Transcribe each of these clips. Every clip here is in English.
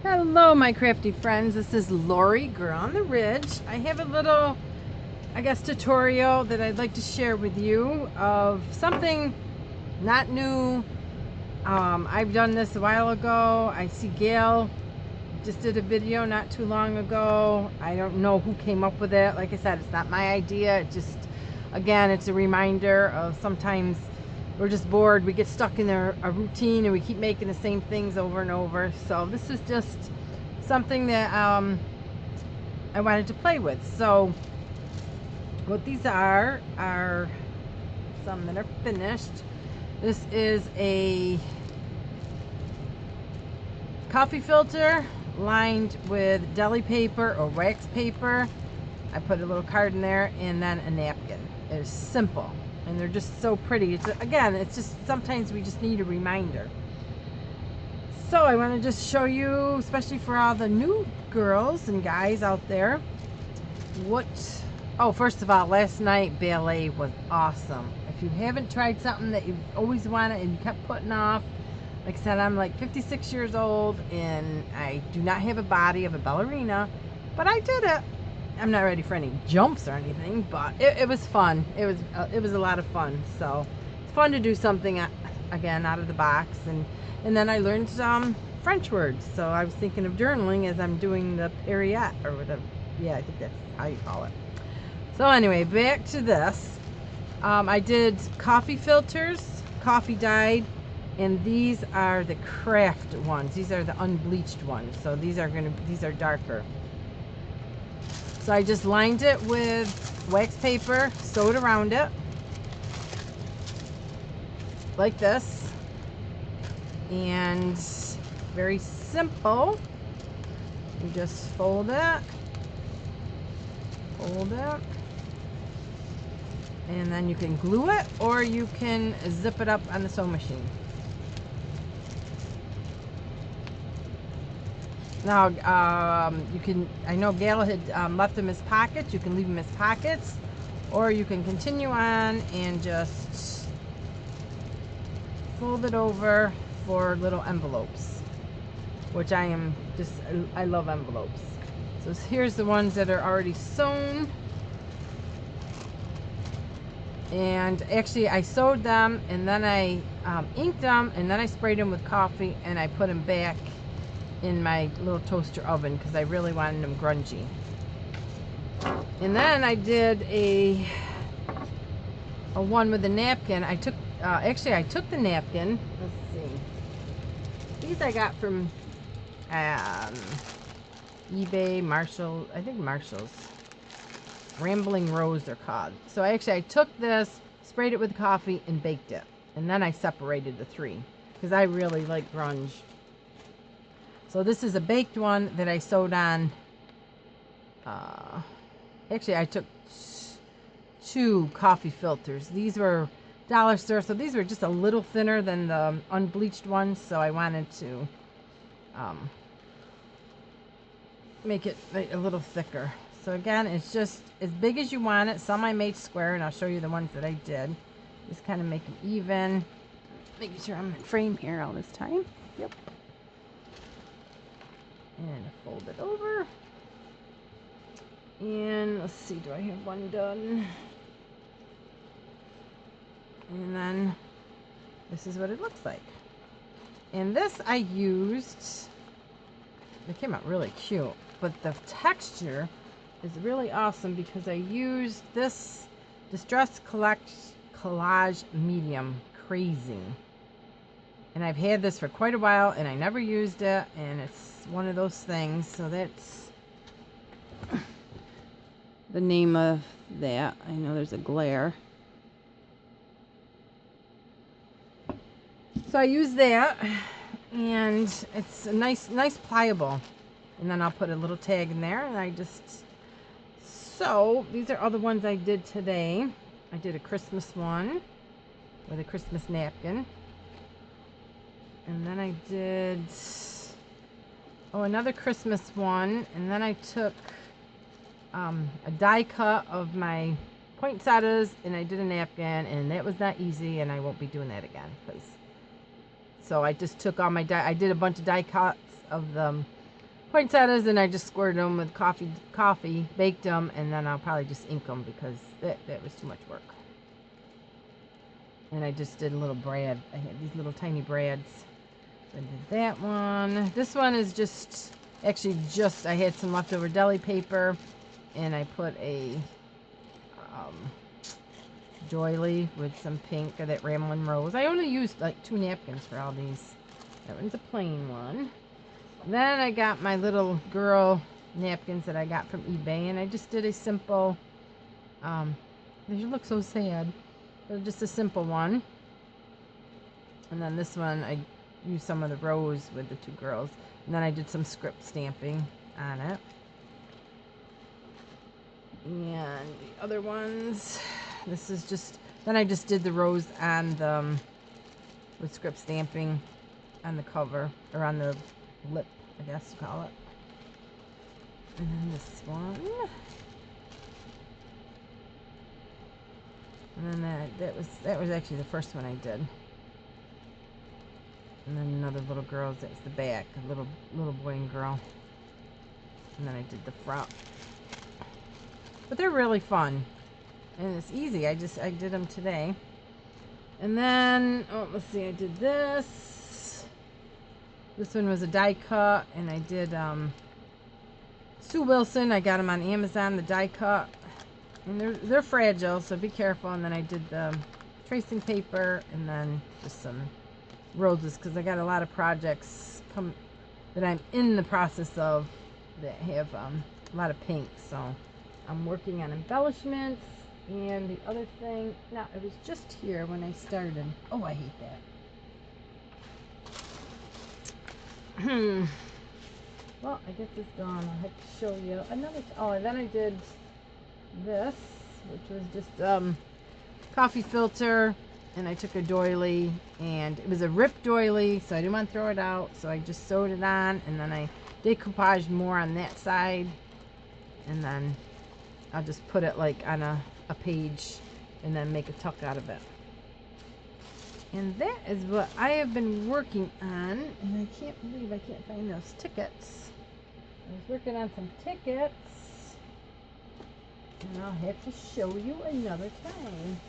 Hello, my crafty friends. This is Laurie, Girl on the Ridge. I have a little, tutorial that I'd like to share with you of something not new. I've done this a while ago. I see Gail just did a video not too long ago. I don't know who came up with it. Like I said, it's not my idea. It just, again, it's a reminder of sometimes we're just bored. We get stuck in a routine and we keep making the same things over and over. So this is just something that I wanted to play with. So what these are some that are finished. This is a coffee filter lined with deli paper or wax paper. I put a little card in there and then a napkin. It's simple. And they're just so pretty. It's just sometimes we just need a reminder. So I want to just show you, especially for all the new girls and guys out there, first of all, last night ballet was awesome. If you haven't tried something that you've always wanted and you kept putting off, like I said, I'm like 56 years old and I do not have a body of a ballerina, but I did it. I'm not ready for any jumps or anything, but it was fun. It was a lot of fun. So it's fun to do something again out of the box, and then I learned some French words. So I was thinking of journaling as I'm doing the Perriette or whatever. Yeah, I think that's how you call it. So anyway, back to this. I did coffee filters, coffee dyed, and these are the craft ones. These are the unbleached ones. So these are darker. So I just lined it with wax paper, sewed around it, like this, and very simple. You just fold it, and then you can glue it, or you can zip it up on the sewing machine. Now, you can, I know Gail had left them as pockets. You can leave them as pockets, or you can continue on and just fold it over for little envelopes, which I love envelopes. So here's the ones that are already sewn. And actually I sewed them, and then I inked them, and then I sprayed them with coffee, and I put them back in my little toaster oven because I really wanted them grungy. And then I did a one with a napkin. I took the napkin. Let's see. These I got from eBay, Marshall. I think Marshall's. Rambling Rose they're called. So I took this, sprayed it with coffee, and baked it. And then I separated the three because I really like grunge. So this is a baked one that I sewed on. I took two coffee filters. These were dollar store, so these were just a little thinner than the unbleached ones. So I wanted to make it a little thicker. So again, it's just as big as you want it. Some I made square, and I'll show you the ones that I did. Just kind of make them even. Making sure I'm in frame here all this time. Yep. And fold it over. And let's see, do I have one done? And then this is what it looks like. And this I used, it came out really cute, but the texture is really awesome because I used this Distress Collage Medium Crazy. And I've had this for quite a while, and I never used it, and it's one of those things. So that's the name of that. I know there's a glare. So I use that, and it's a nice pliable. And then I'll put a little tag in there, and so these are all the ones I did today. I did a Christmas one with a Christmas napkin. And then I did another Christmas one, and then I took a die cut of my poinsettias, and I did a napkin, and that was not easy, and I won't be doing that again. So I just took all my die. I did a bunch of die cuts of the poinsettias, and I just squirted them with coffee, baked them, and then I'll probably just ink them because that was too much work. And I just did a little brad. I had these little tiny brads. So I did that one. This one is just, actually just, I had some leftover deli paper, and I put a doily with some pink of that Ramblin' Rose. I only used like 2 napkins for all these. That one's a plain one. Then I got my little girl napkins that I got from eBay, and I just did a simple, they look so sad, but just a simple one. And then this one, I used some of the rose with the 2 girls, and then I did some script stamping on it. And the other ones, this is just, then I just did the rose on the, with script stamping on the cover, or on the lip, I guess you call it. And then this one. And then that was actually the first one I did. And then another little girl's, that's the back, a little boy and girl. And then I did the front. But they're really fun. And it's easy. I did them today. And then, oh, let's see, I did this. This one was a die cut, and I did Sue Wilson. I got them on Amazon, the die cut. And they're fragile, so be careful. And then I did the tracing paper, and then just some roses, because I got a lot of projects that I'm in the process of that have a lot of pink. So I'm working on embellishments. And the other thing, now it was just here when I started. Oh, I hate that. Well, I guess it's gone. I'll have to show you another. Oh, and then I did this, which was just coffee filter, and I took a doily, and it was a ripped doily, so I didn't want to throw it out, so I just sewed it on, and then I decoupaged more on that side, and then I'll just put it like on a page, and then make a tuck out of it. And that is what I have been working on, and I can't believe I can't find those tickets. I was working on some tickets, and I'll have to show you another time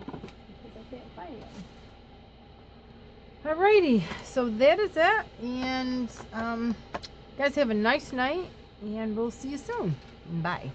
because I can't find them. Alrighty, so that is it, and guys, have a nice night, and we'll see you soon. Bye.